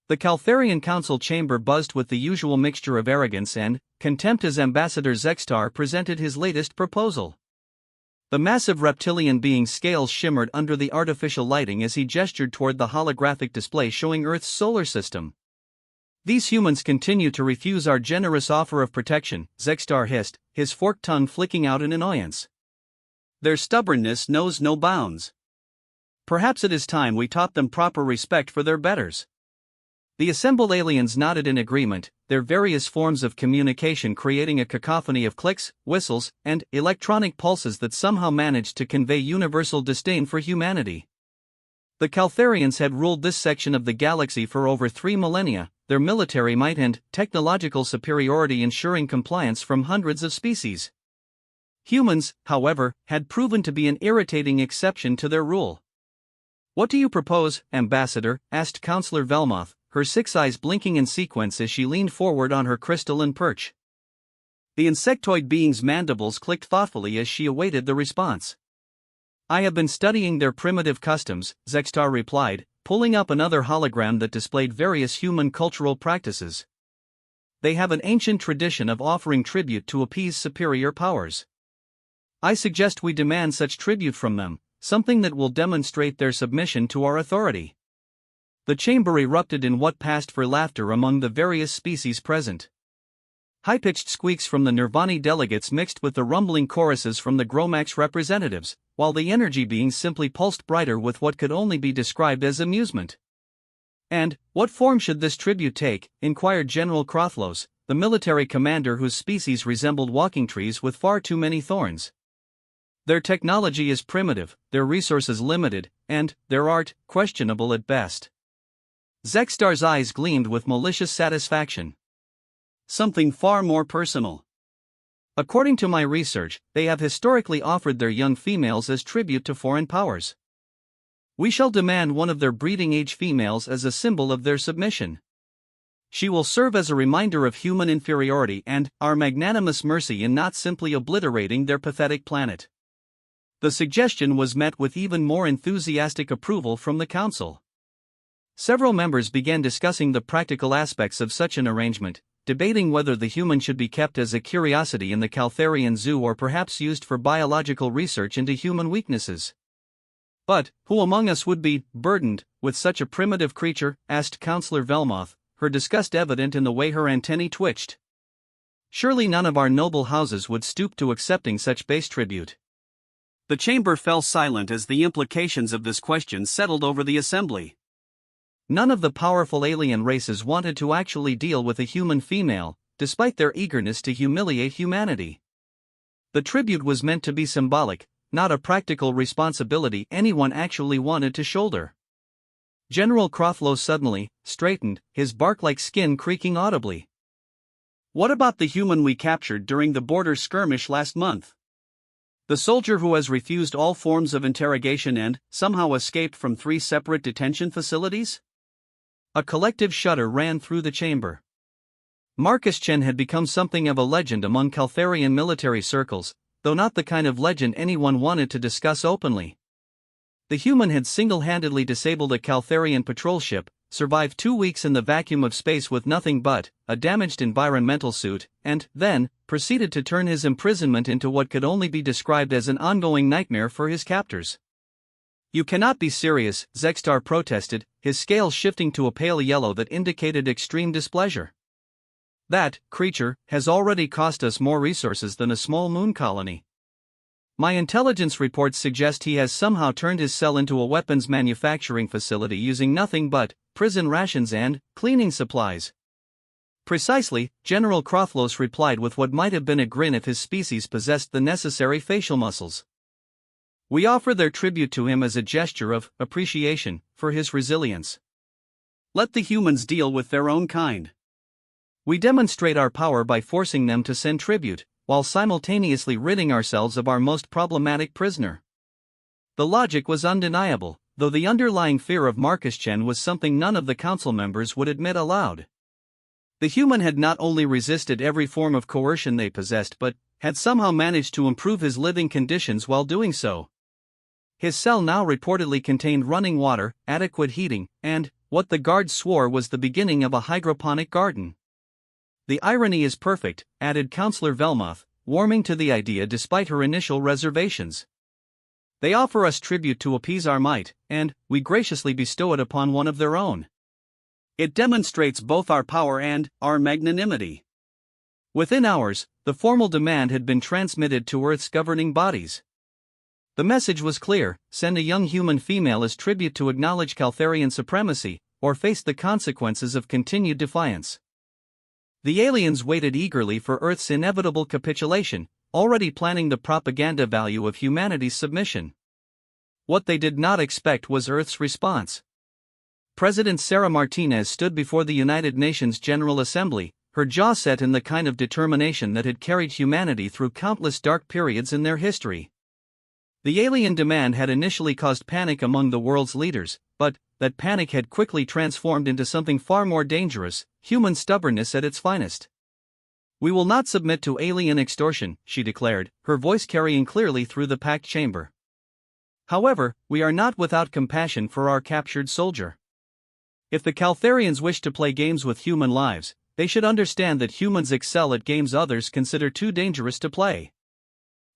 The Caltharian council chamber buzzed with the usual mixture of arrogance and contempt as Ambassador Zextar presented his latest proposal. The massive reptilian being's scales shimmered under the artificial lighting as he gestured toward the holographic display showing Earth's solar system. "These humans continue to refuse our generous offer of protection," Zextar hissed, his forked tongue flicking out in annoyance. "Their stubbornness knows no bounds. Perhaps it is time we taught them proper respect for their betters." The assembled aliens nodded in agreement, their various forms of communication creating a cacophony of clicks, whistles, and electronic pulses that somehow managed to convey universal disdain for humanity. The Caltharians had ruled this section of the galaxy for over 3 millennia, their military might and technological superiority ensuring compliance from hundreds of species. Humans, however, had proven to be an irritating exception to their rule. "What do you propose, Ambassador?" asked Councillor Velmoth, her 6 eyes blinking in sequence as she leaned forward on her crystalline perch. The insectoid being's mandibles clicked thoughtfully as she awaited the response. "I have been studying their primitive customs," Zextar replied, pulling up another hologram that displayed various human cultural practices. "They have an ancient tradition of offering tribute to appease superior powers. I suggest we demand such tribute from them, something that will demonstrate their submission to our authority." The chamber erupted in what passed for laughter among the various species present. High-pitched squeaks from the Nirvani delegates mixed with the rumbling choruses from the Gromax representatives, while the energy beings simply pulsed brighter with what could only be described as amusement. "And what form should this tribute take?" inquired General Krothlos, the military commander whose species resembled walking trees with far too many thorns. "Their technology is primitive, their resources limited, and their art questionable at best." Zextar's eyes gleamed with malicious satisfaction. "Something far more personal. According to my research, they have historically offered their young females as tribute to foreign powers. We shall demand one of their breeding-age females as a symbol of their submission. She will serve as a reminder of human inferiority and our magnanimous mercy in not simply obliterating their pathetic planet." The suggestion was met with even more enthusiastic approval from the council. Several members began discussing the practical aspects of such an arrangement, debating whether the human should be kept as a curiosity in the Caltharian zoo or perhaps used for biological research into human weaknesses. "But who among us would be burdened with such a primitive creature?" asked Councillor Velmoth, her disgust evident in the way her antennae twitched. "Surely none of our noble houses would stoop to accepting such base tribute." The chamber fell silent as the implications of this question settled over the assembly. None of the powerful alien races wanted to actually deal with a human female, despite their eagerness to humiliate humanity. The tribute was meant to be symbolic, not a practical responsibility anyone actually wanted to shoulder. General Krothlos suddenly straightened, his bark-like skin creaking audibly. "What about the human we captured during the border skirmish last month? The soldier who has refused all forms of interrogation and somehow escaped from 3 separate detention facilities?" A collective shudder ran through the chamber. Marcus Chen had become something of a legend among Caltharian military circles, though not the kind of legend anyone wanted to discuss openly. The human had single-handedly disabled a Caltharian patrol ship, survived 2 weeks in the vacuum of space with nothing but a damaged environmental suit, and then proceeded to turn his imprisonment into what could only be described as an ongoing nightmare for his captors. "You cannot be serious," Zextar protested, his scales shifting to a pale yellow that indicated extreme displeasure. "That creature has already cost us more resources than a small moon colony. My intelligence reports suggest he has somehow turned his cell into a weapons manufacturing facility using nothing but prison rations and cleaning supplies." "Precisely," General Krothlos replied with what might have been a grin if his species possessed the necessary facial muscles. "We offer their tribute to him as a gesture of appreciation for his resilience. Let the humans deal with their own kind. We demonstrate our power by forcing them to send tribute, while simultaneously ridding ourselves of our most problematic prisoner." The logic was undeniable, though the underlying fear of Marcus Chen was something none of the council members would admit aloud. The human had not only resisted every form of coercion they possessed but had somehow managed to improve his living conditions while doing so. His cell now reportedly contained running water, adequate heating, and what the guards swore was the beginning of a hydroponic garden. The irony is perfect, added Counselor Velmoth, warming to the idea despite her initial reservations. They offer us tribute to appease our might, and we graciously bestow it upon one of their own. It demonstrates both our power and our magnanimity. Within hours, the formal demand had been transmitted to Earth's governing bodies. The message was clear: send a young human female as tribute to acknowledge Caltharian supremacy, or face the consequences of continued defiance. The aliens waited eagerly for Earth's inevitable capitulation, already planning the propaganda value of humanity's submission. What they did not expect was Earth's response. President Sarah Martinez stood before the United Nations General Assembly, her jaw set in the kind of determination that had carried humanity through countless dark periods in their history. The alien demand had initially caused panic among the world's leaders, but that panic had quickly transformed into something far more dangerous: human stubbornness at its finest. We will not submit to alien extortion, she declared, her voice carrying clearly through the packed chamber. However, we are not without compassion for our captured soldier. If the Caltharians wish to play games with human lives, they should understand that humans excel at games others consider too dangerous to play.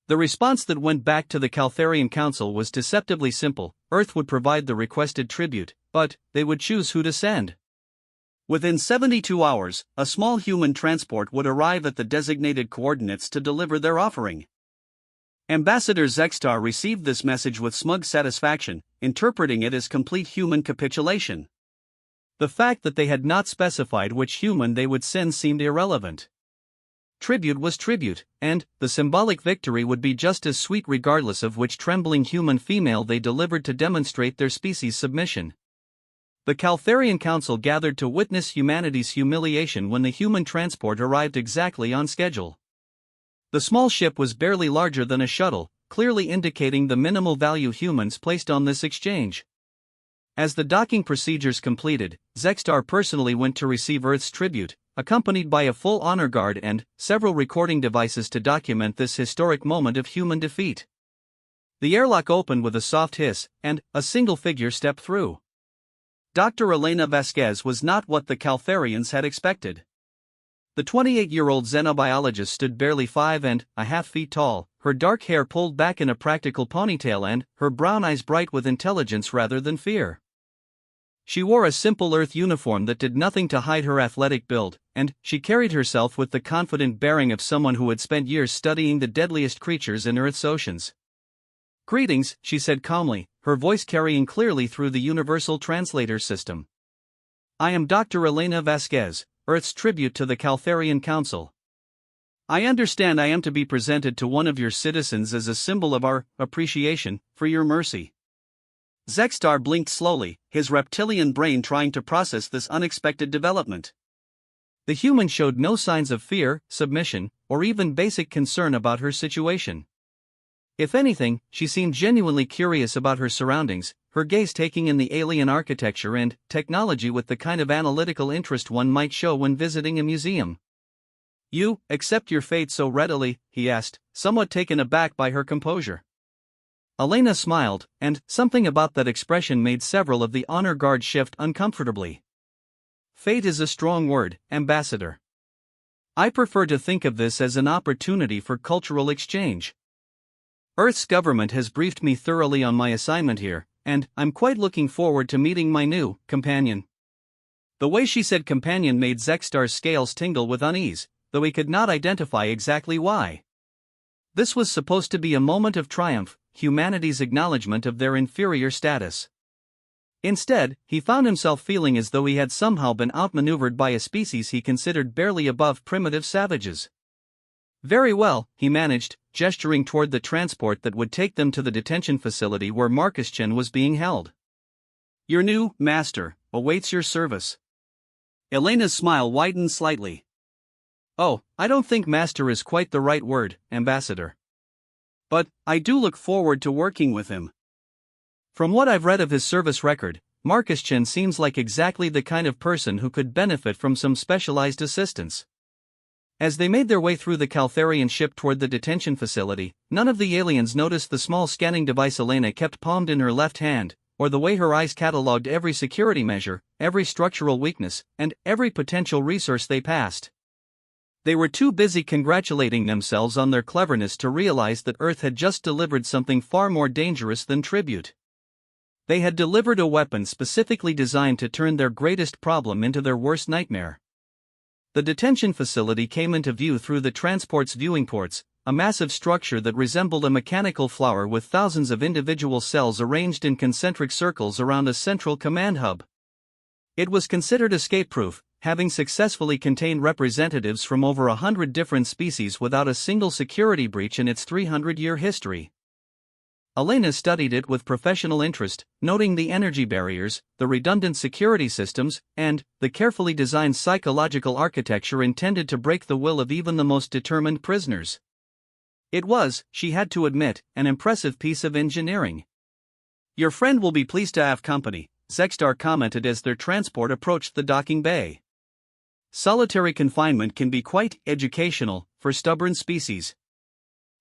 The response that went back to the Caltharian Council was deceptively simple: Earth would provide the requested tribute, but they would choose who to send. Within 72 hours, a small human transport would arrive at the designated coordinates to deliver their offering. Ambassador Zextar received this message with smug satisfaction, interpreting it as complete human capitulation. The fact that they had not specified which human they would send seemed irrelevant. Tribute was tribute, and the symbolic victory would be just as sweet regardless of which trembling human female they delivered to demonstrate their species' submission. The Caltharian Council gathered to witness humanity's humiliation when the human transport arrived exactly on schedule. The small ship was barely larger than a shuttle, clearly indicating the minimal value humans placed on this exchange. As the docking procedures completed, Zextar personally went to receive Earth's tribute, accompanied by a full honor guard and several recording devices to document this historic moment of human defeat. The airlock opened with a soft hiss, and a single figure stepped through. Dr. Elena Vasquez was not what the Caltharians had expected. The 28-year-old xenobiologist stood barely 5.5 feet tall, her dark hair pulled back in a practical ponytail and her brown eyes bright with intelligence rather than fear. She wore a simple Earth uniform that did nothing to hide her athletic build, and she carried herself with the confident bearing of someone who had spent years studying the deadliest creatures in Earth's oceans. "Greetings," she said calmly, her voice carrying clearly through the universal translator system. "I am Dr. Elena Vasquez, Earth's tribute to the Caltharian Council. I understand I am to be presented to one of your citizens as a symbol of our appreciation for your mercy." Zextar blinked slowly, his reptilian brain trying to process this unexpected development. The human showed no signs of fear, submission, or even basic concern about her situation. If anything, she seemed genuinely curious about her surroundings, her gaze taking in the alien architecture and technology with the kind of analytical interest one might show when visiting a museum. "You accept your fate so readily?" he asked, somewhat taken aback by her composure. Elena smiled, and something about that expression made several of the honor guard shift uncomfortably. "Fate is a strong word, Ambassador. I prefer to think of this as an opportunity for cultural exchange. Earth's government has briefed me thoroughly on my assignment here, and I'm quite looking forward to meeting my new companion." The way she said companion made Zextar's scales tingle with unease, though he could not identify exactly why. This was supposed to be a moment of triumph, humanity's acknowledgement of their inferior status. Instead, he found himself feeling as though he had somehow been outmaneuvered by a species he considered barely above primitive savages. "Very well," he managed, gesturing toward the transport that would take them to the detention facility where Markuschen was being held. "Your new master awaits your service." Elena's smile widened slightly. "Oh, I don't think master is quite the right word, Ambassador. But I do look forward to working with him. From what I've read of his service record, Markuschen seems like exactly the kind of person who could benefit from some specialized assistance." As they made their way through the Caltharian ship toward the detention facility, none of the aliens noticed the small scanning device Elena kept palmed in her left hand, or the way her eyes catalogued every security measure, every structural weakness, and every potential resource they passed. They were too busy congratulating themselves on their cleverness to realize that Earth had just delivered something far more dangerous than tribute. They had delivered a weapon specifically designed to turn their greatest problem into their worst nightmare. The detention facility came into view through the transport's viewing ports, a massive structure that resembled a mechanical flower with thousands of individual cells arranged in concentric circles around a central command hub. It was considered escape-proof, having successfully contained representatives from over 100 different species without a single security breach in its 300-year history. Elena studied it with professional interest, noting the energy barriers, the redundant security systems, and the carefully designed psychological architecture intended to break the will of even the most determined prisoners. It was, she had to admit, an impressive piece of engineering. "Your friend will be pleased to have company," Zextar commented as their transport approached the docking bay. "Solitary confinement can be quite educational for stubborn species."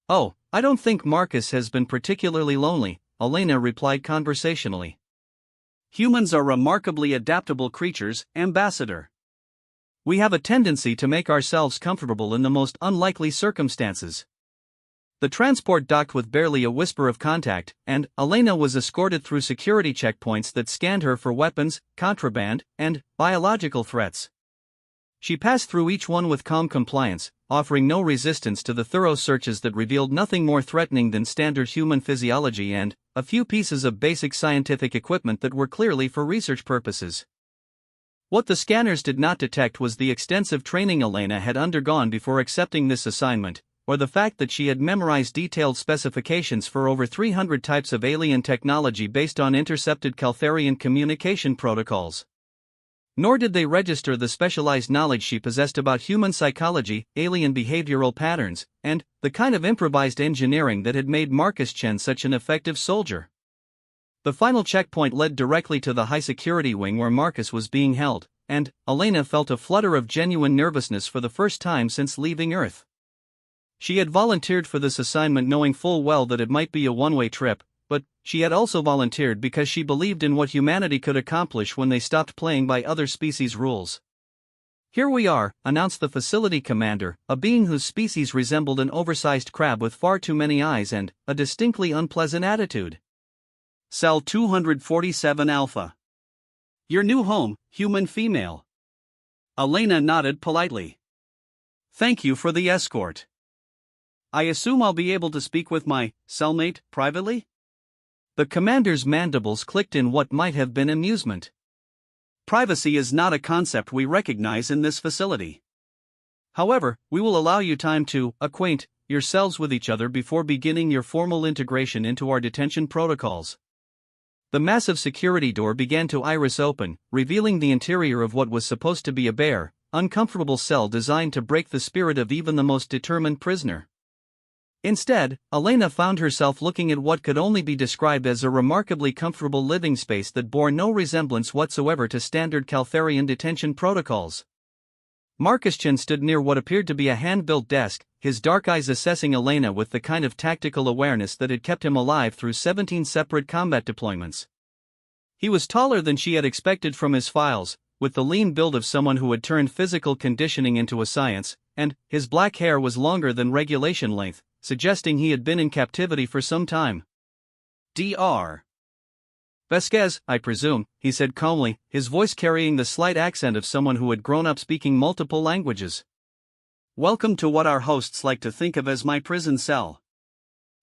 "Oh, I don't think Marcus has been particularly lonely," Elena replied conversationally. "Humans are remarkably adaptable creatures, Ambassador. We have a tendency to make ourselves comfortable in the most unlikely circumstances." The transport docked with barely a whisper of contact, and Elena was escorted through security checkpoints that scanned her for weapons, contraband, and biological threats. She passed through each one with calm compliance, offering no resistance to the thorough searches that revealed nothing more threatening than standard human physiology and a few pieces of basic scientific equipment that were clearly for research purposes. What the scanners did not detect was the extensive training Elena had undergone before accepting this assignment, or the fact that she had memorized detailed specifications for over 300 types of alien technology based on intercepted Caltharian communication protocols. Nor did they register the specialized knowledge she possessed about human psychology, alien behavioral patterns, and the kind of improvised engineering that had made Marcus Chen such an effective soldier. The final checkpoint led directly to the high-security wing where Marcus was being held, and Elena felt a flutter of genuine nervousness for the first time since leaving Earth. She had volunteered for this assignment knowing full well that it might be a one-way trip, but she had also volunteered because she believed in what humanity could accomplish when they stopped playing by other species' rules. "Here we are," announced the facility commander, a being whose species resembled an oversized crab with far too many eyes and a distinctly unpleasant attitude. "Cell 247 Alpha. Your new home, human female." Elena nodded politely. "Thank you for the escort. I assume I'll be able to speak with my cellmate privately?" The commander's mandibles clicked in what might have been amusement. "Privacy is not a concept we recognize in this facility. However, we will allow you time to acquaint yourselves with each other before beginning your formal integration into our detention protocols." The massive security door began to iris open, revealing the interior of what was supposed to be a bare, uncomfortable cell designed to break the spirit of even the most determined prisoner. Instead, Elena found herself looking at what could only be described as a remarkably comfortable living space that bore no resemblance whatsoever to standard Caltharian detention protocols. Marcus Chen stood near what appeared to be a hand-built desk, his dark eyes assessing Elena with the kind of tactical awareness that had kept him alive through 17 separate combat deployments. He was taller than she had expected from his files, with the lean build of someone who had turned physical conditioning into a science, and his black hair was longer than regulation length, suggesting he had been in captivity for some time. "Dr. Vasquez, I presume," he said calmly, his voice carrying the slight accent of someone who had grown up speaking multiple languages. "Welcome to what our hosts like to think of as my prison cell."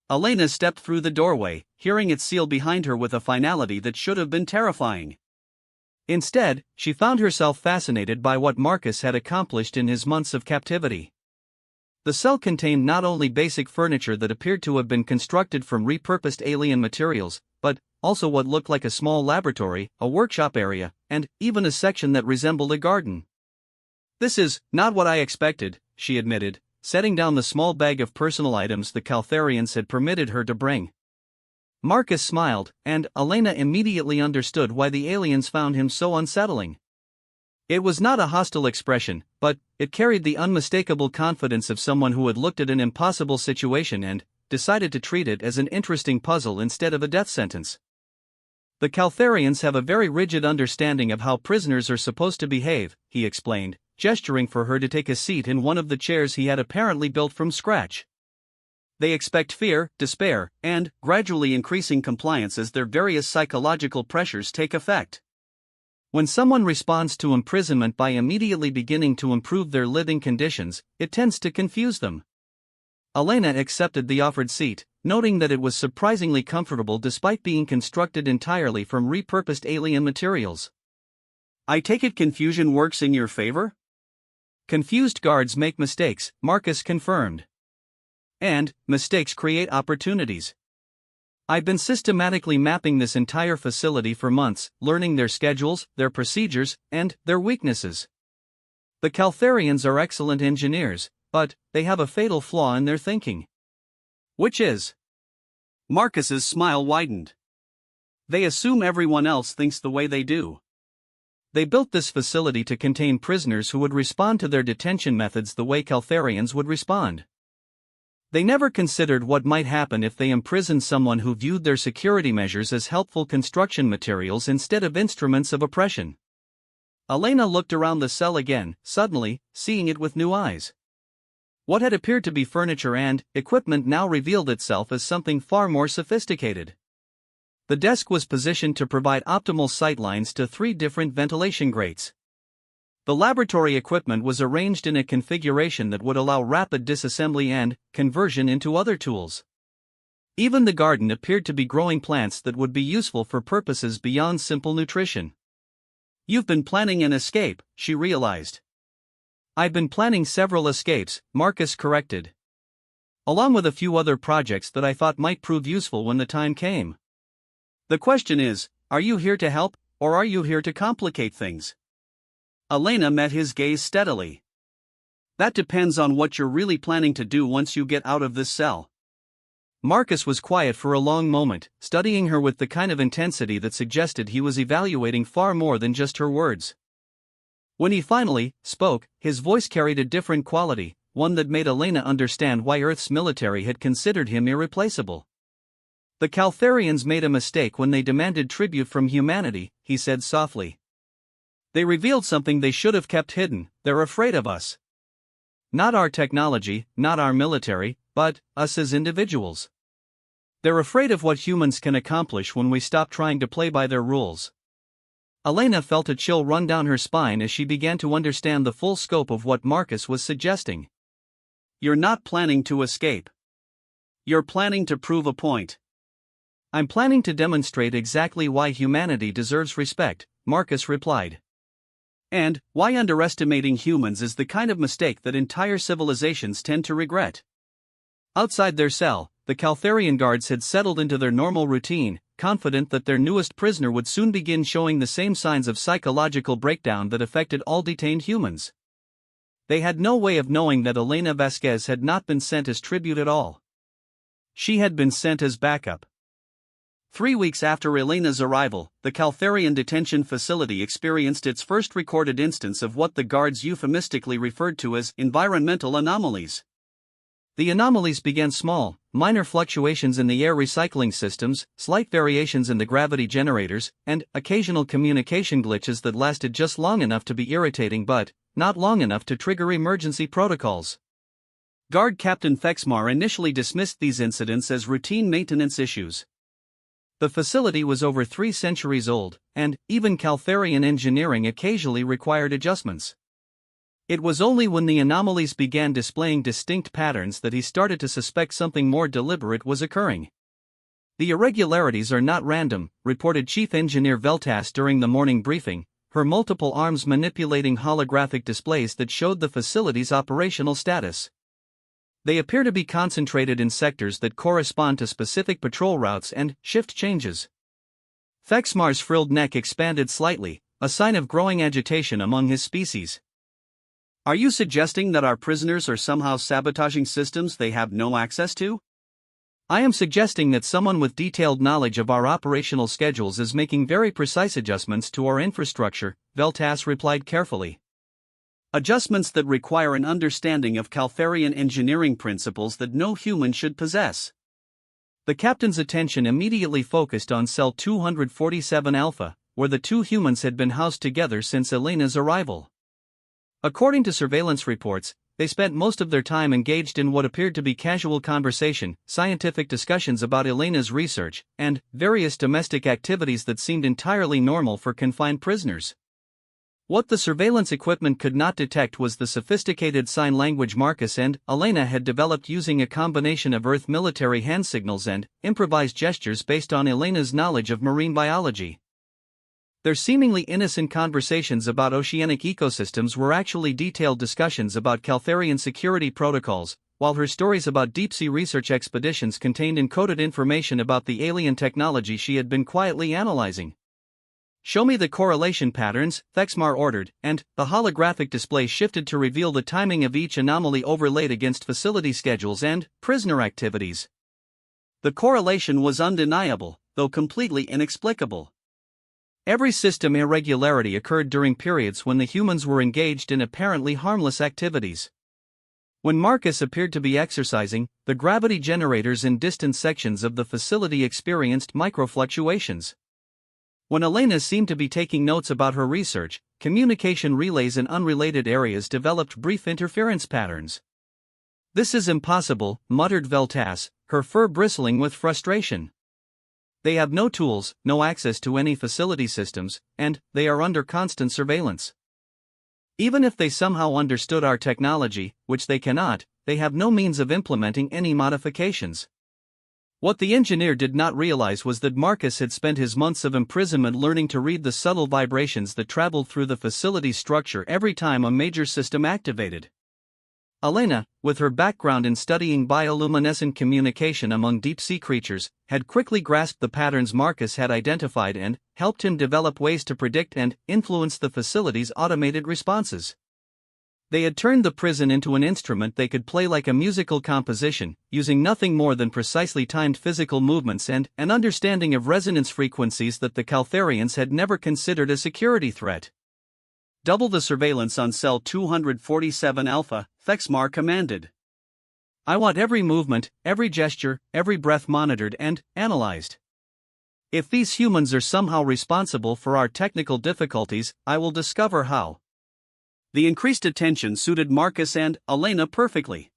Elena stepped through the doorway, hearing it seal behind her with a finality that should have been terrifying. Instead, she found herself fascinated by what Marcus had accomplished in his months of captivity. The cell contained not only basic furniture that appeared to have been constructed from repurposed alien materials, but also what looked like a small laboratory, a workshop area, and even a section that resembled a garden. "This is not what I expected," she admitted, setting down the small bag of personal items the Caltharians had permitted her to bring. Marcus smiled, and Elena immediately understood why the aliens found him so unsettling. It was not a hostile expression, but it carried the unmistakable confidence of someone who had looked at an impossible situation and decided to treat it as an interesting puzzle instead of a death sentence. The Caltharians have a very rigid understanding of how prisoners are supposed to behave, he explained, gesturing for her to take a seat in one of the chairs he had apparently built from scratch. They expect fear, despair, and gradually increasing compliance as their various psychological pressures take effect. When someone responds to imprisonment by immediately beginning to improve their living conditions, it tends to confuse them. Elena accepted the offered seat, noting that it was surprisingly comfortable despite being constructed entirely from repurposed alien materials. I take it confusion works in your favor? Confused guards make mistakes, Marcus confirmed. And mistakes create opportunities. I've been systematically mapping this entire facility for months, learning their schedules, their procedures, and their weaknesses. The Caltharians are excellent engineers, but they have a fatal flaw in their thinking. Which is? Marcus's smile widened. They assume everyone else thinks the way they do. They built this facility to contain prisoners who would respond to their detention methods the way Caltharians would respond. They never considered what might happen if they imprisoned someone who viewed their security measures as helpful construction materials instead of instruments of oppression. Elena looked around the cell again, suddenly, seeing it with new eyes. What had appeared to be furniture and equipment now revealed itself as something far more sophisticated. The desk was positioned to provide optimal sightlines to 3 different ventilation grates. The laboratory equipment was arranged in a configuration that would allow rapid disassembly and conversion into other tools. Even the garden appeared to be growing plants that would be useful for purposes beyond simple nutrition. You've been planning an escape, she realized. I've been planning several escapes, Marcus corrected. Along with a few other projects that I thought might prove useful when the time came. The question is, are you here to help, or are you here to complicate things? Elena met his gaze steadily. That depends on what you're really planning to do once you get out of this cell. Marcus was quiet for a long moment, studying her with the kind of intensity that suggested he was evaluating far more than just her words. When he finally spoke, his voice carried a different quality, one that made Elena understand why Earth's military had considered him irreplaceable. The Caltharians made a mistake when they demanded tribute from humanity, he said softly. They revealed something they should have kept hidden. They're afraid of us. Not our technology, not our military, but us as individuals. They're afraid of what humans can accomplish when we stop trying to play by their rules. Elena felt a chill run down her spine as she began to understand the full scope of what Marcus was suggesting. You're not planning to escape. You're planning to prove a point. I'm planning to demonstrate exactly why humanity deserves respect, Marcus replied. And why underestimating humans is the kind of mistake that entire civilizations tend to regret. Outside their cell, the Caltharian guards had settled into their normal routine, confident that their newest prisoner would soon begin showing the same signs of psychological breakdown that affected all detained humans. They had no way of knowing that Elena Vasquez had not been sent as tribute at all. She had been sent as backup. 3 weeks after Elena's arrival, the Caltharian detention facility experienced its first recorded instance of what the guards euphemistically referred to as environmental anomalies. The anomalies began small, minor fluctuations in the air recycling systems, slight variations in the gravity generators, and occasional communication glitches that lasted just long enough to be irritating but not long enough to trigger emergency protocols. Guard Captain Fexmar initially dismissed these incidents as routine maintenance issues. The facility was over 3 centuries old, and even Caltharian engineering occasionally required adjustments. It was only when the anomalies began displaying distinct patterns that he started to suspect something more deliberate was occurring. The irregularities are not random, reported Chief Engineer Veltas during the morning briefing, her multiple arms manipulating holographic displays that showed the facility's operational status. They appear to be concentrated in sectors that correspond to specific patrol routes and shift changes. Fexmar's frilled neck expanded slightly, a sign of growing agitation among his species. Are you suggesting that our prisoners are somehow sabotaging systems they have no access to? I am suggesting that someone with detailed knowledge of our operational schedules is making very precise adjustments to our infrastructure, Veltas replied carefully. Adjustments that require an understanding of Caltharian engineering principles that no human should possess. The captain's attention immediately focused on cell 247 Alpha, where the two humans had been housed together since Elena's arrival. According to surveillance reports, they spent most of their time engaged in what appeared to be casual conversation, scientific discussions about Elena's research, and various domestic activities that seemed entirely normal for confined prisoners. What the surveillance equipment could not detect was the sophisticated sign language Marcus and Elena had developed using a combination of Earth military hand signals and improvised gestures based on Elena's knowledge of marine biology. Their seemingly innocent conversations about oceanic ecosystems were actually detailed discussions about Caltharian security protocols, while her stories about deep-sea research expeditions contained encoded information about the alien technology she had been quietly analyzing. "Show me the correlation patterns," Thexmar ordered, and the holographic display shifted to reveal the timing of each anomaly overlaid against facility schedules and prisoner activities. The correlation was undeniable, though completely inexplicable. Every system irregularity occurred during periods when the humans were engaged in apparently harmless activities. When Marcus appeared to be exercising, the gravity generators in distant sections of the facility experienced microfluctuations. When Elena seemed to be taking notes about her research, communication relays in unrelated areas developed brief interference patterns. "This is impossible," muttered Veltas, her fur bristling with frustration. "They have no tools, no access to any facility systems, and they are under constant surveillance. Even if they somehow understood our technology, which they cannot, they have no means of implementing any modifications." What the engineer did not realize was that Marcus had spent his months of imprisonment learning to read the subtle vibrations that traveled through the facility's structure every time a major system activated. Elena, with her background in studying bioluminescent communication among deep-sea creatures, had quickly grasped the patterns Marcus had identified and helped him develop ways to predict and influence the facility's automated responses. They had turned the prison into an instrument they could play like a musical composition, using nothing more than precisely timed physical movements and an understanding of resonance frequencies that the Caltharians had never considered a security threat. "Double the surveillance on cell 247 Alpha," Thexmar commanded. "I want every movement, every gesture, every breath monitored and analyzed. If these humans are somehow responsible for our technical difficulties, I will discover how." The increased attention suited Marcus and Elena perfectly.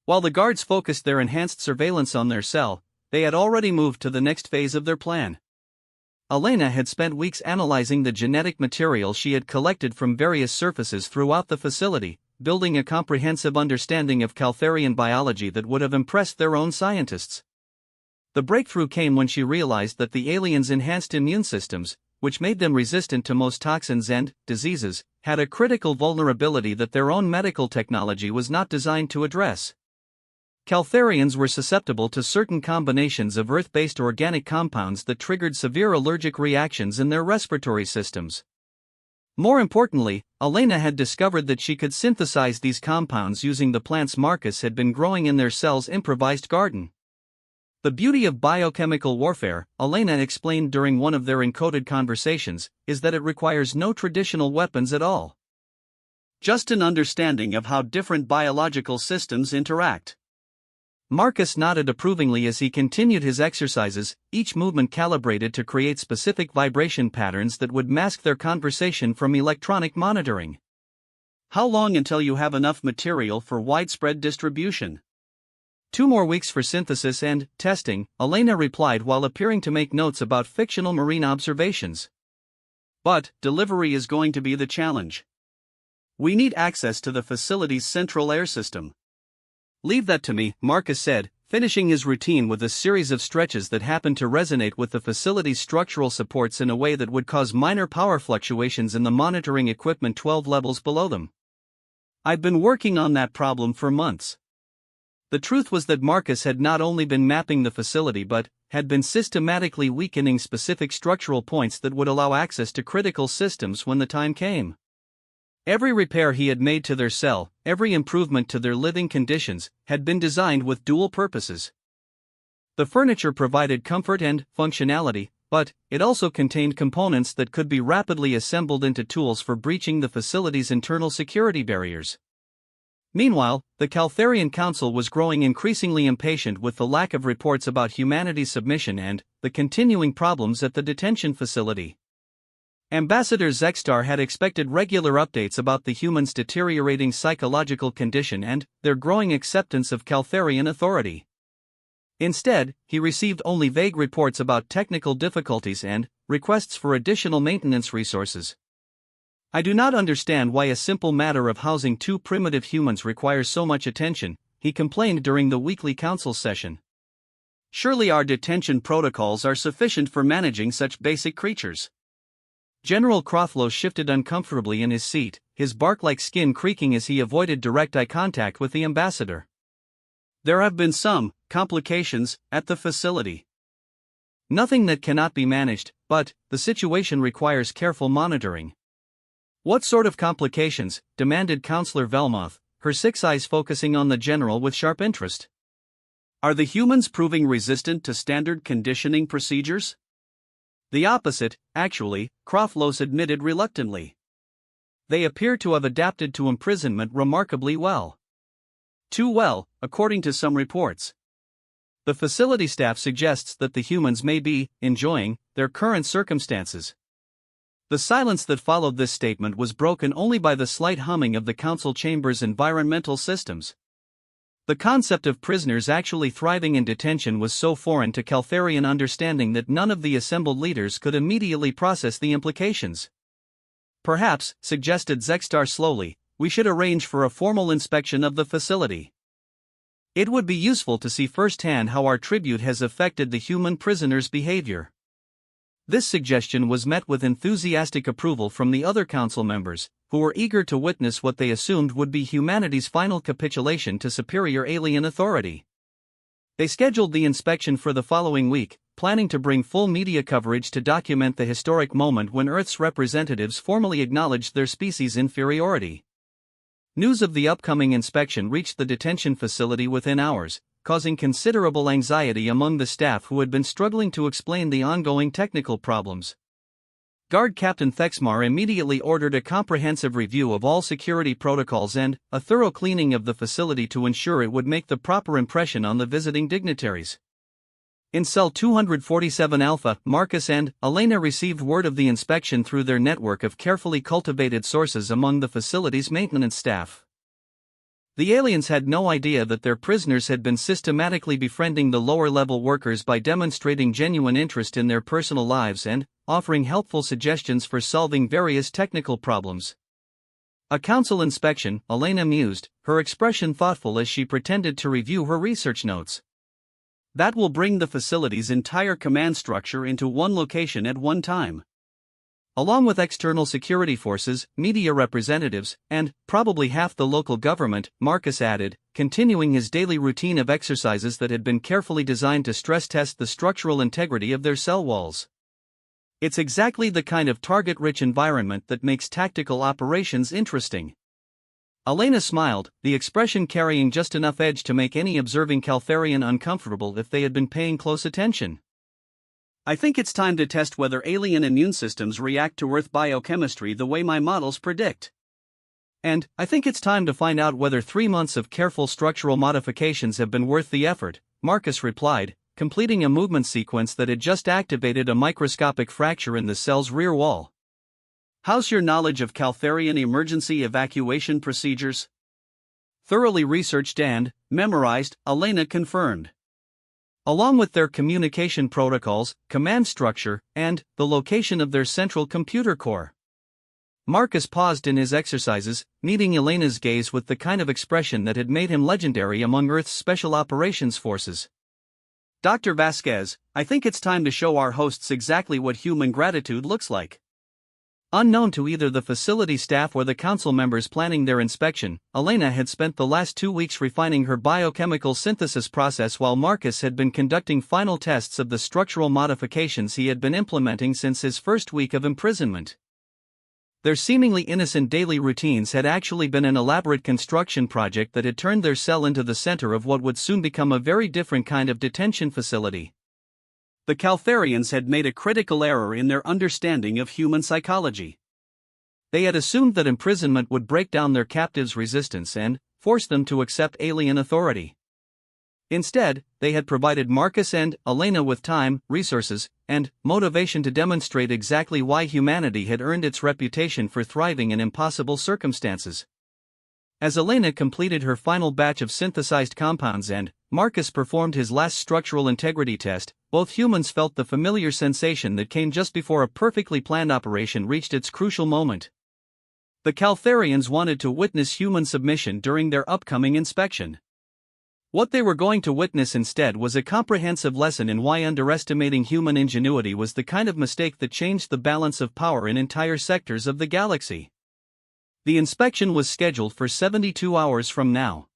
While the guards focused their enhanced surveillance on their cell, they had already moved to the next phase of their plan. Elena had spent weeks analyzing the genetic material she had collected from various surfaces throughout the facility, building a comprehensive understanding of Caltharian biology that would have impressed their own scientists. The breakthrough came when she realized that the aliens' enhanced immune systems, which made them resistant to most toxins and diseases, had a critical vulnerability that their own medical technology was not designed to address. Caltharians were susceptible to certain combinations of Earth-based organic compounds that triggered severe allergic reactions in their respiratory systems. More importantly, Elena had discovered that she could synthesize these compounds using the plants Marcus had been growing in their cell's improvised garden. "The beauty of biochemical warfare," Elena explained during one of their encoded conversations, "is that it requires no traditional weapons at all. Just an understanding of how different biological systems interact." Marcus nodded approvingly as he continued his exercises, each movement calibrated to create specific vibration patterns that would mask their conversation from electronic monitoring. "How long until you have enough material for widespread distribution?" 2 more weeks for synthesis and testing," Elena replied while appearing to make notes about fictional marine observations. "But delivery is going to be the challenge. We need access to the facility's central air system." "Leave that to me," Marcus said, finishing his routine with a series of stretches that happened to resonate with the facility's structural supports in a way that would cause minor power fluctuations in the monitoring equipment 12 levels below them. "I've been working on that problem for months." The truth was that Marcus had not only been mapping the facility but had been systematically weakening specific structural points that would allow access to critical systems when the time came. Every repair he had made to their cell, every improvement to their living conditions, had been designed with dual purposes. The furniture provided comfort and functionality, but it also contained components that could be rapidly assembled into tools for breaching the facility's internal security barriers. Meanwhile, the Caltharian Council was growing increasingly impatient with the lack of reports about humanity's submission and the continuing problems at the detention facility. Ambassador Zexstar had expected regular updates about the humans' deteriorating psychological condition and their growing acceptance of Caltharian authority. Instead, he received only vague reports about technical difficulties and requests for additional maintenance resources. "I do not understand why a simple matter of housing two primitive humans requires so much attention," he complained during the weekly council session. "Surely our detention protocols are sufficient for managing such basic creatures." General Crothlow shifted uncomfortably in his seat, his bark-like skin creaking as he avoided direct eye contact with the ambassador. "There have been some complications at the facility. Nothing that cannot be managed, but the situation requires careful monitoring." "What sort of complications?" demanded Counselor Velmoth, her six eyes focusing on the general with sharp interest. "Are the humans proving resistant to standard conditioning procedures?" "The opposite, actually," Crothlow admitted reluctantly. "They appear to have adapted to imprisonment remarkably well. Too well, according to some reports. The facility staff suggests that the humans may be enjoying their current circumstances." The silence that followed this statement was broken only by the slight humming of the council chamber's environmental systems. The concept of prisoners actually thriving in detention was so foreign to Caltharian understanding that none of the assembled leaders could immediately process the implications. "Perhaps," suggested Zexstar slowly, "we should arrange for a formal inspection of the facility. It would be useful to see firsthand how our tribute has affected the human prisoners' behavior." This suggestion was met with enthusiastic approval from the other council members, who were eager to witness what they assumed would be humanity's final capitulation to superior alien authority. They scheduled the inspection for the following week, planning to bring full media coverage to document the historic moment when Earth's representatives formally acknowledged their species' inferiority. News of the upcoming inspection reached the detention facility within hours, causing considerable anxiety among the staff who had been struggling to explain the ongoing technical problems. Guard Captain Thexmar immediately ordered a comprehensive review of all security protocols and a thorough cleaning of the facility to ensure it would make the proper impression on the visiting dignitaries. In Cell 247 Alpha, Marcus and Elena received word of the inspection through their network of carefully cultivated sources among the facility's maintenance staff. The aliens had no idea that their prisoners had been systematically befriending the lower-level workers by demonstrating genuine interest in their personal lives and offering helpful suggestions for solving various technical problems. "A council inspection," Elena mused, her expression thoughtful as she pretended to review her research notes. "That will bring the facility's entire command structure into one location at one time. Along with external security forces, media representatives, and probably half the local government," Marcus added, continuing his daily routine of exercises that had been carefully designed to stress test the structural integrity of their cell walls. "It's exactly the kind of target-rich environment that makes tactical operations interesting." Elena smiled, the expression carrying just enough edge to make any observing Caltharian uncomfortable if they had been paying close attention. "I think it's time to test whether alien immune systems react to Earth biochemistry the way my models predict. And I think it's time to find out whether 3 months of careful structural modifications have been worth the effort," Marcus replied, completing a movement sequence that had just activated a microscopic fracture in the cell's rear wall. "How's your knowledge of Caltharian emergency evacuation procedures?" "Thoroughly researched and memorized," Elena confirmed. "Along with their communication protocols, command structure, and the location of their central computer core." Marcus paused in his exercises, meeting Elena's gaze with the kind of expression that had made him legendary among Earth's special operations forces. "Dr. Vasquez, I think it's time to show our hosts exactly what human gratitude looks like." Unknown to either the facility staff or the council members planning their inspection, Elena had spent the last 2 weeks refining her biochemical synthesis process while Marcus had been conducting final tests of the structural modifications he had been implementing since his first week of imprisonment. Their seemingly innocent daily routines had actually been an elaborate construction project that had turned their cell into the center of what would soon become a very different kind of detention facility. The Caltharians had made a critical error in their understanding of human psychology. They had assumed that imprisonment would break down their captives' resistance and forced them to accept alien authority. Instead, they had provided Marcus and Elena with time, resources, and motivation to demonstrate exactly why humanity had earned its reputation for thriving in impossible circumstances. As Elena completed her final batch of synthesized compounds and Marcus performed his last structural integrity test, both humans felt the familiar sensation that came just before a perfectly planned operation reached its crucial moment. The Caltharians wanted to witness human submission during their upcoming inspection. What they were going to witness instead was a comprehensive lesson in why underestimating human ingenuity was the kind of mistake that changed the balance of power in entire sectors of the galaxy. The inspection was scheduled for 72 hours from now.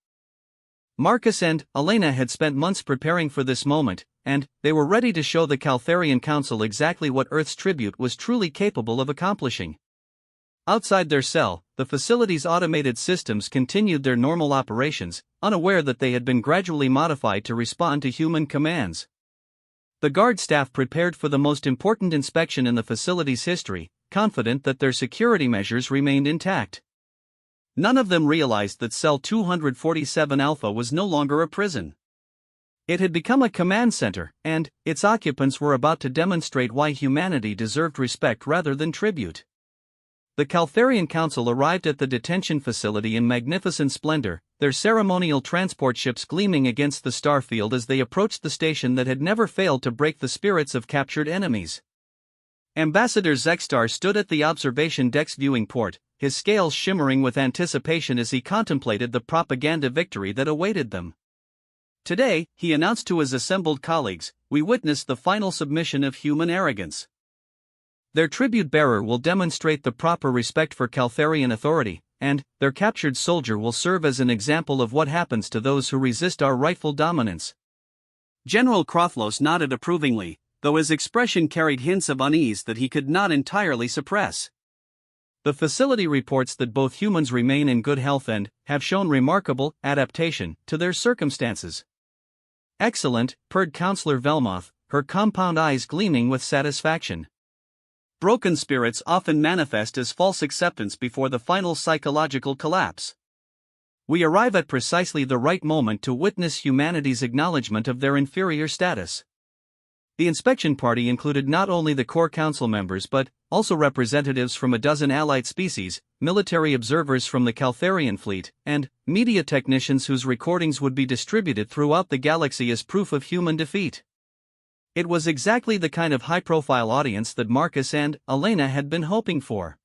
Marcus and Elena had spent months preparing for this moment, and they were ready to show the Caltharian Council exactly what Earth's tribute was truly capable of accomplishing. Outside their cell, the facility's automated systems continued their normal operations, unaware that they had been gradually modified to respond to human commands. The guard staff prepared for the most important inspection in the facility's history, confident that their security measures remained intact. None of them realized that Cell 247 Alpha was no longer a prison. It had become a command center, and its occupants were about to demonstrate why humanity deserved respect rather than tribute. The Caltharian Council arrived at the detention facility in magnificent splendor, their ceremonial transport ships gleaming against the starfield as they approached the station that had never failed to break the spirits of captured enemies. Ambassador Zexstar stood at the observation deck's viewing port, his scales shimmering with anticipation as he contemplated the propaganda victory that awaited them. Today, he announced to his assembled colleagues, we witnessed the final submission of human arrogance. Their tribute bearer will demonstrate the proper respect for Caltharian authority, and their captured soldier will serve as an example of what happens to those who resist our rightful dominance. General Krothlos nodded approvingly, though his expression carried hints of unease that he could not entirely suppress. The facility reports that both humans remain in good health and have shown remarkable adaptation to their circumstances. Excellent, purred Counselor Velmoth, her compound eyes gleaming with satisfaction. Broken spirits often manifest as false acceptance before the final psychological collapse. We arrive at precisely the right moment to witness humanity's acknowledgement of their inferior status. The inspection party included not only the core council members but also representatives from a dozen allied species, military observers from the Caltharian fleet, and media technicians whose recordings would be distributed throughout the galaxy as proof of human defeat. It was exactly the kind of high-profile audience that Marcus and Elena had been hoping for.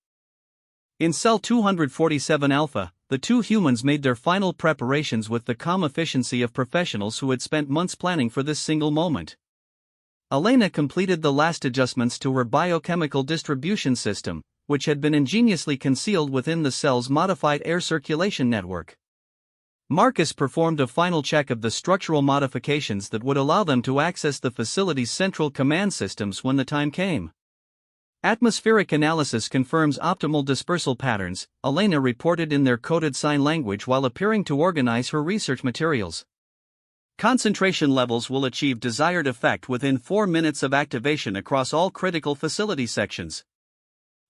In Cell 247 Alpha, the two humans made their final preparations with the calm efficiency of professionals who had spent months planning for this single moment. Elena completed the last adjustments to her biochemical distribution system, which had been ingeniously concealed within the cell's modified air circulation network. Marcus performed a final check of the structural modifications that would allow them to access the facility's central command systems when the time came. Atmospheric analysis confirms optimal dispersal patterns, Elena reported in their coded sign language while appearing to organize her research materials. Concentration levels will achieve desired effect within 4 minutes of activation across all critical facility sections.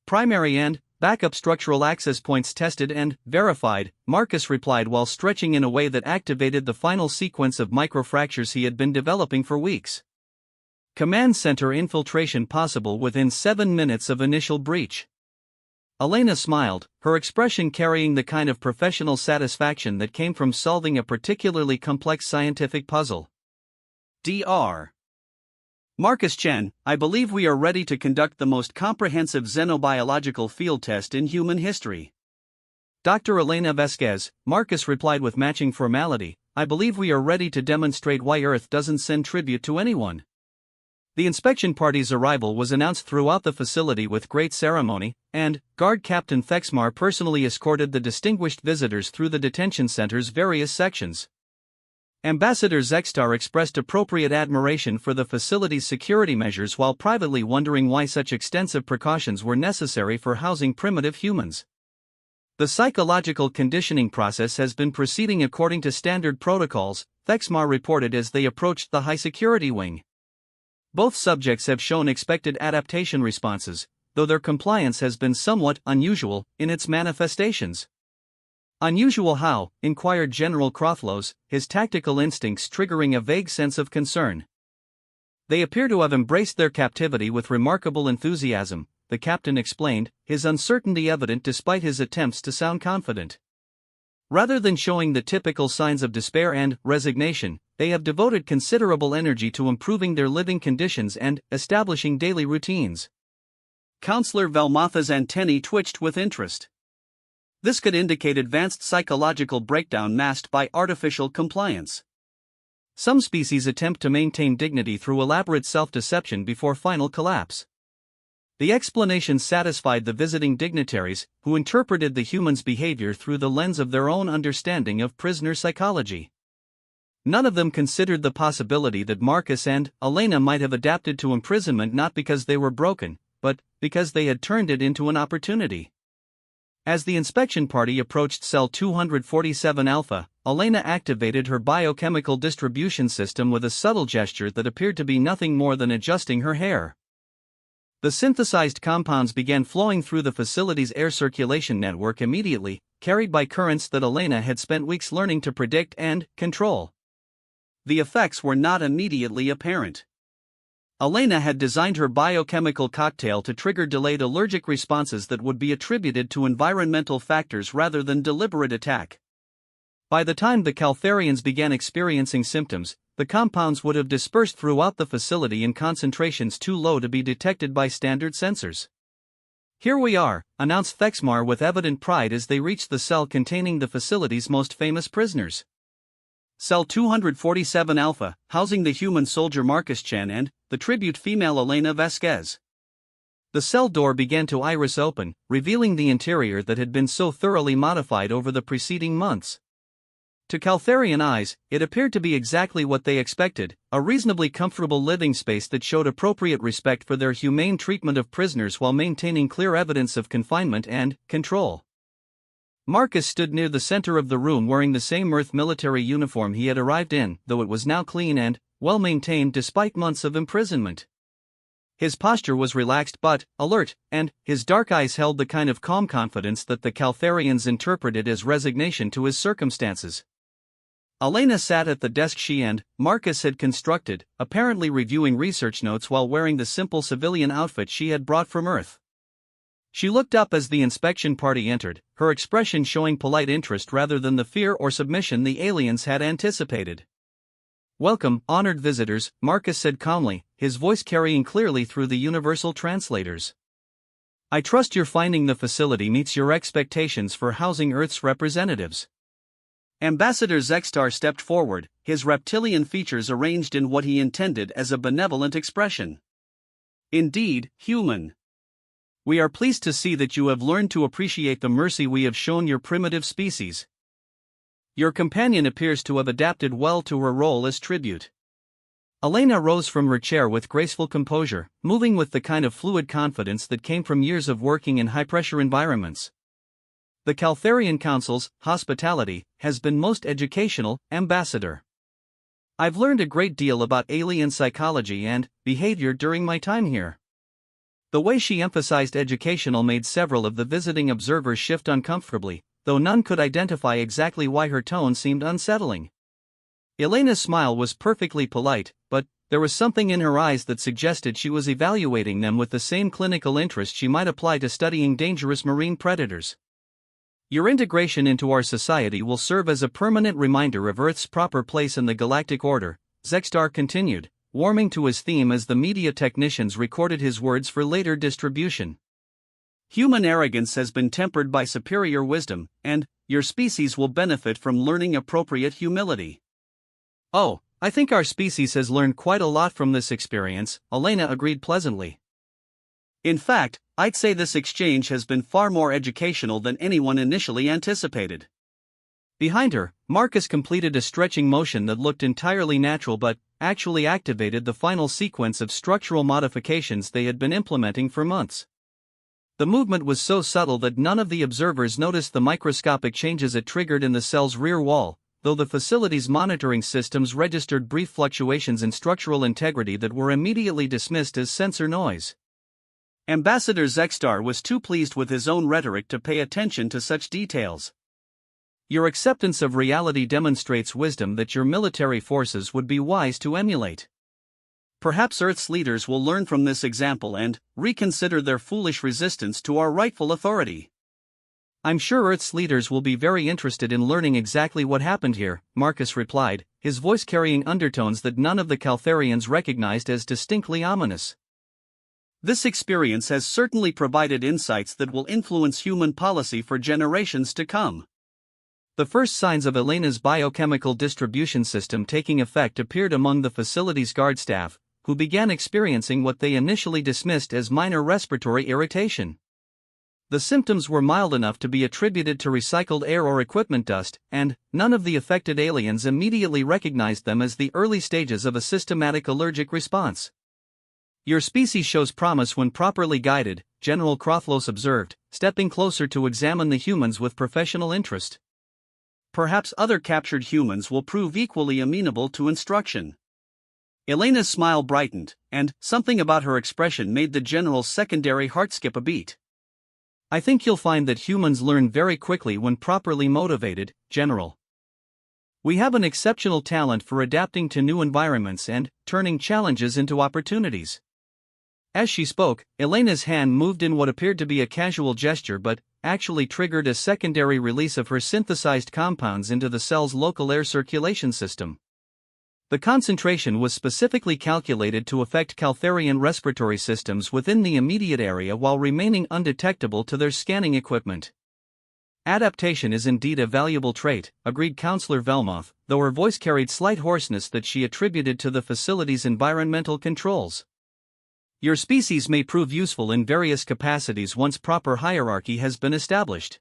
Primary and backup structural access points tested and verified, Marcus replied while stretching in a way that activated the final sequence of microfractures he had been developing for weeks. Command center infiltration possible within 7 minutes of initial breach. Elena smiled, her expression carrying the kind of professional satisfaction that came from solving a particularly complex scientific puzzle. Dr. Marcus Chen, I believe we are ready to conduct the most comprehensive xenobiological field test in human history. Dr. Elena Vasquez, Marcus replied with matching formality, I believe we are ready to demonstrate why Earth doesn't send tribute to anyone. The inspection party's arrival was announced throughout the facility with great ceremony, and Guard Captain Thexmar personally escorted the distinguished visitors through the detention center's various sections. Ambassador Zexstar expressed appropriate admiration for the facility's security measures while privately wondering why such extensive precautions were necessary for housing primitive humans. The psychological conditioning process has been proceeding according to standard protocols, Thexmar reported as they approached the high-security wing. Both subjects have shown expected adaptation responses, though their compliance has been somewhat unusual in its manifestations. Unusual how? Inquired General Crothlos, his tactical instincts triggering a vague sense of concern. They appear to have embraced their captivity with remarkable enthusiasm, the captain explained, his uncertainty evident despite his attempts to sound confident. Rather than showing the typical signs of despair and resignation, they have devoted considerable energy to improving their living conditions and establishing daily routines. Counselor Velmotha's antennae twitched with interest. This could indicate advanced psychological breakdown masked by artificial compliance. Some species attempt to maintain dignity through elaborate self-deception before final collapse. The explanation satisfied the visiting dignitaries, who interpreted the human's behavior through the lens of their own understanding of prisoner psychology. None of them considered the possibility that Marcus and Elena might have adapted to imprisonment not because they were broken, but because they had turned it into an opportunity. As the inspection party approached cell 247 Alpha, Elena activated her biochemical distribution system with a subtle gesture that appeared to be nothing more than adjusting her hair. The synthesized compounds began flowing through the facility's air circulation network immediately, carried by currents that Elena had spent weeks learning to predict and control. The effects were not immediately apparent. Elena had designed her biochemical cocktail to trigger delayed allergic responses that would be attributed to environmental factors rather than deliberate attack. By the time the Caltharians began experiencing symptoms, the compounds would have dispersed throughout the facility in concentrations too low to be detected by standard sensors. "Here we are," announced Thexmar with evident pride as they reached the cell containing the facility's most famous prisoners. Cell 247 Alpha, housing the human soldier Marcus Chen and the tribute female Elena Vasquez. The cell door began to iris open, revealing the interior that had been so thoroughly modified over the preceding months. To Caltharian eyes, it appeared to be exactly what they expected, a reasonably comfortable living space that showed appropriate respect for their humane treatment of prisoners while maintaining clear evidence of confinement and control. Marcus stood near the center of the room wearing the same Earth military uniform he had arrived in, though it was now clean and well-maintained despite months of imprisonment. His posture was relaxed but alert, and his dark eyes held the kind of calm confidence that the Caltharians interpreted as resignation to his circumstances. Elena sat at the desk she and Marcus had constructed, apparently reviewing research notes while wearing the simple civilian outfit she had brought from Earth. She looked up as the inspection party entered, her expression showing polite interest rather than the fear or submission the aliens had anticipated. "Welcome, honored visitors," Marcus said calmly, his voice carrying clearly through the universal translators. "I trust you're finding the facility meets your expectations for housing Earth's representatives." Ambassador Zextar stepped forward, his reptilian features arranged in what he intended as a benevolent expression. "Indeed, human. We are pleased to see that you have learned to appreciate the mercy we have shown your primitive species. Your companion appears to have adapted well to her role as tribute." Elena rose from her chair with graceful composure, moving with the kind of fluid confidence that came from years of working in high-pressure environments. "The Caltharian Council's hospitality has been most educational, Ambassador. I've learned a great deal about alien psychology and behavior during my time here." The way she emphasized educational made several of the visiting observers shift uncomfortably, though none could identify exactly why her tone seemed unsettling. Elena's smile was perfectly polite, but there was something in her eyes that suggested she was evaluating them with the same clinical interest she might apply to studying dangerous marine predators. "Your integration into our society will serve as a permanent reminder of Earth's proper place in the galactic order," Zextar continued, warming to his theme as the media technicians recorded his words for later distribution. "Human arrogance has been tempered by superior wisdom, and your species will benefit from learning appropriate humility." "Oh, I think our species has learned quite a lot from this experience," Elena agreed pleasantly. "In fact, I'd say this exchange has been far more educational than anyone initially anticipated." Behind her, Marcus completed a stretching motion that looked entirely natural but actually activated the final sequence of structural modifications they had been implementing for months. The movement was so subtle that none of the observers noticed the microscopic changes it triggered in the cell's rear wall, though the facility's monitoring systems registered brief fluctuations in structural integrity that were immediately dismissed as sensor noise. Ambassador Zextar was too pleased with his own rhetoric to pay attention to such details. Your acceptance of reality demonstrates wisdom that your military forces would be wise to emulate. Perhaps Earth's leaders will learn from this example and reconsider their foolish resistance to our rightful authority. I'm sure Earth's leaders will be very interested in learning exactly what happened here, Marcus replied, his voice carrying undertones that none of the Caltharians recognized as distinctly ominous. This experience has certainly provided insights that will influence human policy for generations to come. The first signs of Elena's biochemical distribution system taking effect appeared among the facility's guard staff, who began experiencing what they initially dismissed as minor respiratory irritation. The symptoms were mild enough to be attributed to recycled air or equipment dust, and none of the affected aliens immediately recognized them as the early stages of a systematic allergic response. Your species shows promise when properly guided, General Krothlos observed, stepping closer to examine the humans with professional interest. Perhaps other captured humans will prove equally amenable to instruction. Elena's smile brightened, and something about her expression made the general's secondary heart skip a beat. I think you'll find that humans learn very quickly when properly motivated, General. We have an exceptional talent for adapting to new environments and turning challenges into opportunities. As she spoke, Elena's hand moved in what appeared to be a casual gesture but actually triggered a secondary release of her synthesized compounds into the cell's local air circulation system. The concentration was specifically calculated to affect Caltharian respiratory systems within the immediate area while remaining undetectable to their scanning equipment. Adaptation is indeed a valuable trait, agreed Counselor Velmoth, though her voice carried slight hoarseness that she attributed to the facility's environmental controls. Your species may prove useful in various capacities once proper hierarchy has been established.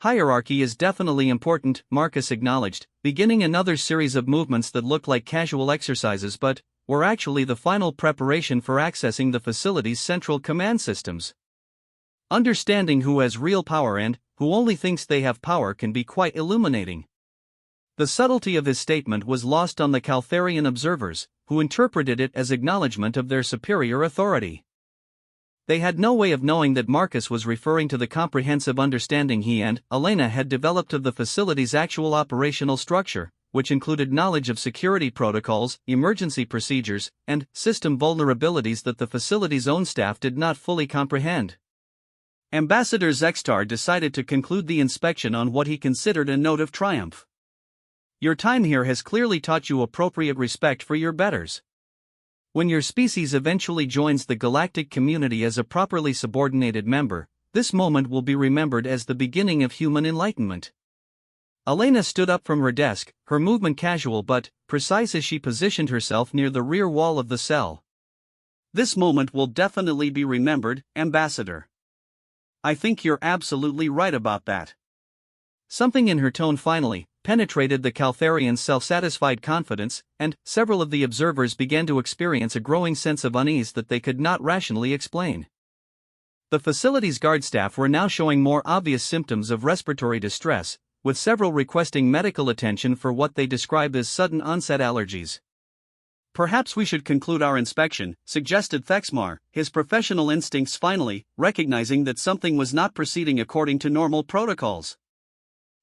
Hierarchy is definitely important, Marcus acknowledged, beginning another series of movements that look like casual exercises but were actually the final preparation for accessing the facility's central command systems. Understanding who has real power and who only thinks they have power can be quite illuminating. The subtlety of his statement was lost on the Caltharian observers, who interpreted it as acknowledgement of their superior authority. They had no way of knowing that Marcus was referring to the comprehensive understanding he and Elena had developed of the facility's actual operational structure, which included knowledge of security protocols, emergency procedures, and system vulnerabilities that the facility's own staff did not fully comprehend. Ambassador Zextar decided to conclude the inspection on what he considered a note of triumph. Your time here has clearly taught you appropriate respect for your betters. When your species eventually joins the galactic community as a properly subordinated member, this moment will be remembered as the beginning of human enlightenment. Elena stood up from her desk, her movement casual but precise as she positioned herself near the rear wall of the cell. This moment will definitely be remembered, Ambassador. I think you're absolutely right about that. Something in her tone finally penetrated the Caltharian's self-satisfied confidence, and several of the observers began to experience a growing sense of unease that they could not rationally explain. The facility's guard staff were now showing more obvious symptoms of respiratory distress, with several requesting medical attention for what they described as sudden onset allergies. Perhaps we should conclude our inspection, suggested Thexmar, his professional instincts finally recognizing that something was not proceeding according to normal protocols.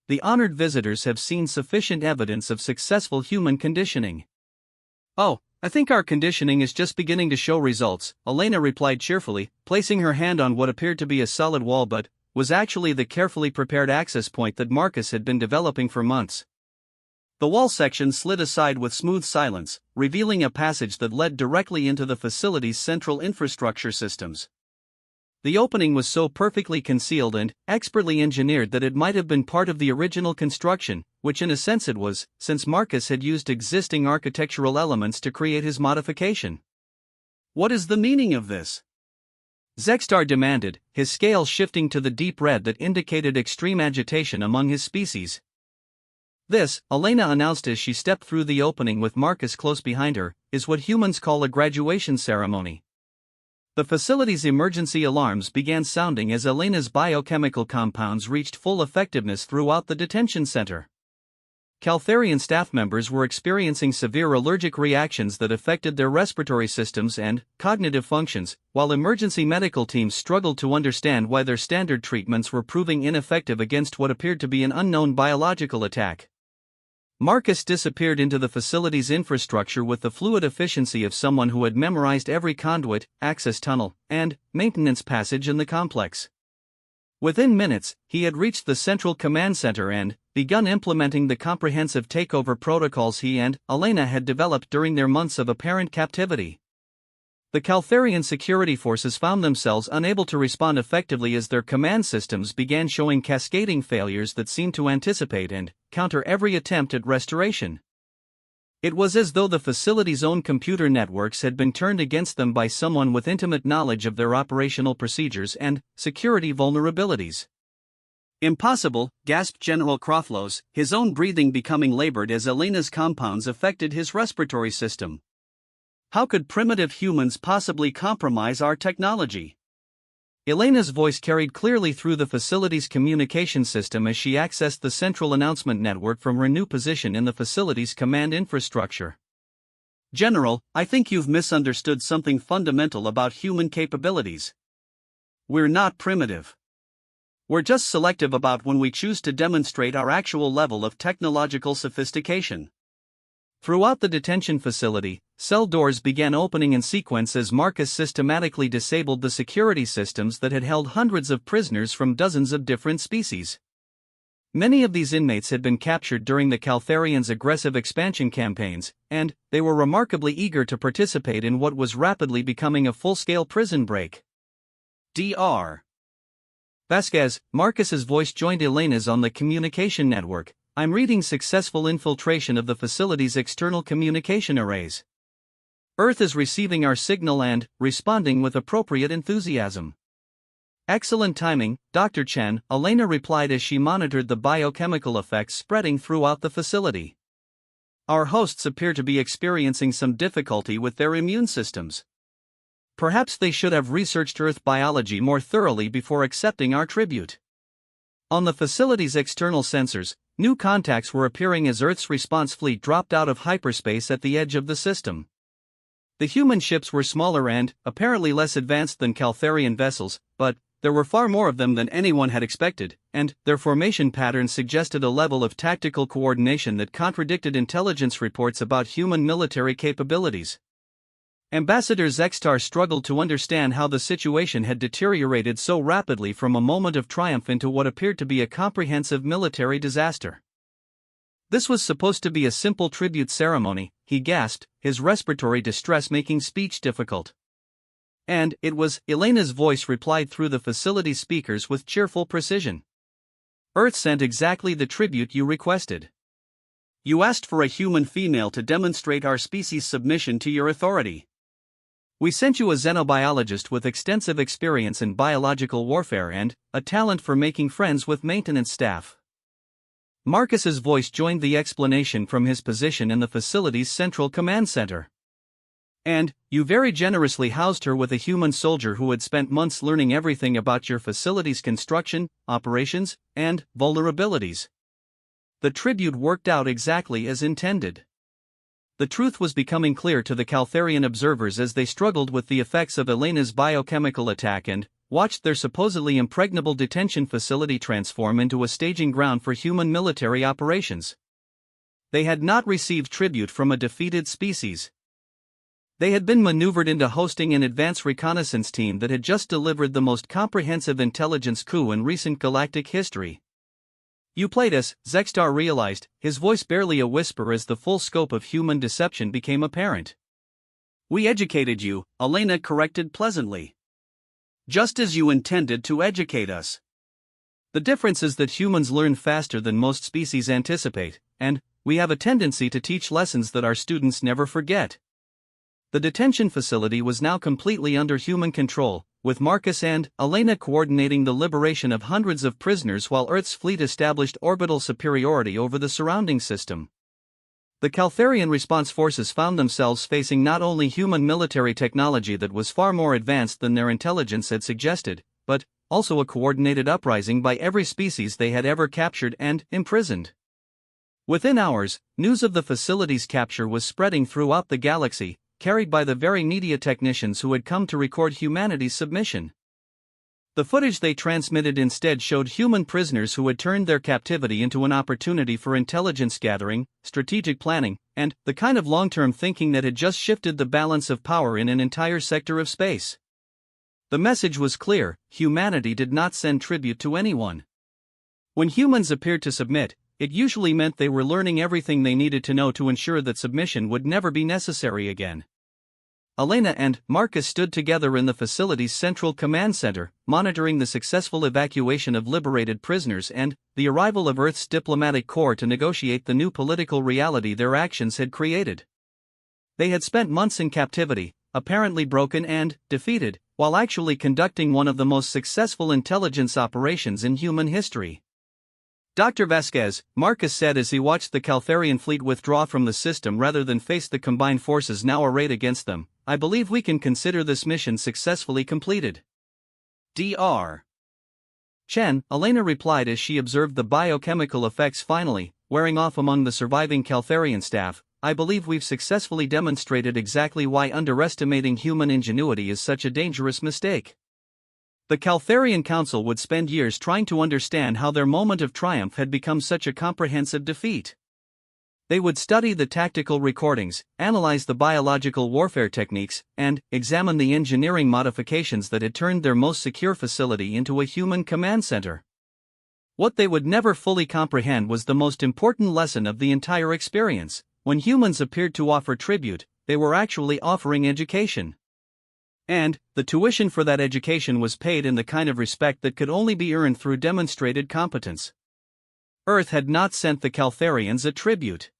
The honored visitors have seen sufficient evidence of successful human conditioning. Oh, I think our conditioning is just beginning to show results, Elena replied cheerfully, placing her hand on what appeared to be a solid wall but was actually the carefully prepared access point that Marcus had been developing for months. The wall section slid aside with smooth silence, revealing a passage that led directly into the facility's central infrastructure systems. The opening was so perfectly concealed and expertly engineered that it might have been part of the original construction, which in a sense it was, since Marcus had used existing architectural elements to create his modification. What is the meaning of this? Zextar demanded, his scale shifting to the deep red that indicated extreme agitation among his species. This, Elena announced as she stepped through the opening with Marcus close behind her, is what humans call a graduation ceremony. The facility's emergency alarms began sounding as Elena's biochemical compounds reached full effectiveness throughout the detention center. Caltharian staff members were experiencing severe allergic reactions that affected their respiratory systems and cognitive functions, while emergency medical teams struggled to understand why their standard treatments were proving ineffective against what appeared to be an unknown biological attack. Marcus disappeared into the facility's infrastructure with the fluid efficiency of someone who had memorized every conduit, access tunnel, and maintenance passage in the complex. Within minutes, he had reached the central command center and begun implementing the comprehensive takeover protocols he and Elena had developed during their months of apparent captivity. The Caltharian security forces found themselves unable to respond effectively as their command systems began showing cascading failures that seemed to anticipate and counter every attempt at restoration. It was as though the facility's own computer networks had been turned against them by someone with intimate knowledge of their operational procedures and security vulnerabilities. "Impossible," gasped General Croflos, his own breathing becoming labored as Elena's compounds affected his respiratory system. "How could primitive humans possibly compromise our technology?" Elena's voice carried clearly through the facility's communication system as she accessed the central announcement network from her new position in the facility's command infrastructure. "General, I think you've misunderstood something fundamental about human capabilities. We're not primitive. We're just selective about when we choose to demonstrate our actual level of technological sophistication." Throughout the detention facility, cell doors began opening in sequence as Marcus systematically disabled the security systems that had held hundreds of prisoners from dozens of different species. Many of these inmates had been captured during the Caltharians' aggressive expansion campaigns, and they were remarkably eager to participate in what was rapidly becoming a full-scale prison break. Dr. Vasquez, Marcus's voice joined Elena's on the communication network. "I'm reading successful infiltration of the facility's external communication arrays. Earth is receiving our signal and responding with appropriate enthusiasm." "Excellent timing, Dr. Chen," Elena replied as she monitored the biochemical effects spreading throughout the facility. "Our hosts appear to be experiencing some difficulty with their immune systems. Perhaps they should have researched Earth biology more thoroughly before accepting our tribute." On the facility's external sensors, new contacts were appearing as Earth's response fleet dropped out of hyperspace at the edge of the system. The human ships were smaller and, apparently less advanced than Caltharian vessels, but there were far more of them than anyone had expected, and their formation patterns suggested a level of tactical coordination that contradicted intelligence reports about human military capabilities. Ambassador Zextar struggled to understand how the situation had deteriorated so rapidly from a moment of triumph into what appeared to be a comprehensive military disaster. "This was supposed to be a simple tribute ceremony," he gasped, his respiratory distress making speech difficult. "And it was," Elena's voice replied through the facility speakers with cheerful precision. "Earth sent exactly the tribute you requested. You asked for a human female to demonstrate our species' submission to your authority. We sent you a xenobiologist with extensive experience in biological warfare and a talent for making friends with maintenance staff." Marcus's voice joined the explanation from his position in the facility's central command center. "And you very generously housed her with a human soldier who had spent months learning everything about your facility's construction, operations, and vulnerabilities. The tribute worked out exactly as intended." The truth was becoming clear to the Caltharian observers as they struggled with the effects of Elena's biochemical attack and watched their supposedly impregnable detention facility transform into a staging ground for human military operations. They had not received tribute from a defeated species. They had been maneuvered into hosting an advance reconnaissance team that had just delivered the most comprehensive intelligence coup in recent galactic history. "You played us," Zextar realized, his voice barely a whisper as the full scope of human deception became apparent. "We educated you," Elena corrected pleasantly. "Just as you intended to educate us. The difference is that humans learn faster than most species anticipate, and we have a tendency to teach lessons that our students never forget." The detention facility was now completely under human control, with Marcus and Elena coordinating the liberation of hundreds of prisoners while Earth's fleet established orbital superiority over the surrounding system. The Caltharian response forces found themselves facing not only human military technology that was far more advanced than their intelligence had suggested, but also a coordinated uprising by every species they had ever captured and imprisoned. Within hours, news of the facility's capture was spreading throughout the galaxy, carried by the very media technicians who had come to record humanity's submission. The footage they transmitted instead showed human prisoners who had turned their captivity into an opportunity for intelligence gathering, strategic planning, and the kind of long-term thinking that had just shifted the balance of power in an entire sector of space. The message was clear: humanity did not send tribute to anyone. When humans appeared to submit, it usually meant they were learning everything they needed to know to ensure that submission would never be necessary again. Elena and Marcus stood together in the facility's central command center, monitoring the successful evacuation of liberated prisoners and the arrival of Earth's diplomatic corps to negotiate the new political reality their actions had created. They had spent months in captivity, apparently broken and defeated, while actually conducting one of the most successful intelligence operations in human history. Dr. Vasquez, Marcus said as he watched the Caltharian fleet withdraw from the system rather than face the combined forces now arrayed against them, I believe we can consider this mission successfully completed. Dr. Chen, Elena replied as she observed the biochemical effects finally wearing off among the surviving Caltharian staff. I believe we've successfully demonstrated exactly why underestimating human ingenuity is such a dangerous mistake. The Caltharian Council would spend years trying to understand how their moment of triumph had become such a comprehensive defeat. They would study the tactical recordings, analyze the biological warfare techniques, and examine the engineering modifications that had turned their most secure facility into a human command center. What they would never fully comprehend was the most important lesson of the entire experience: when humans appeared to offer tribute, they were actually offering education. And the tuition for that education was paid in the kind of respect that could only be earned through demonstrated competence. Earth had not sent the Caltharians a tribute.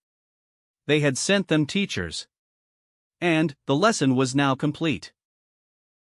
They had sent them teachers. And the lesson was now complete.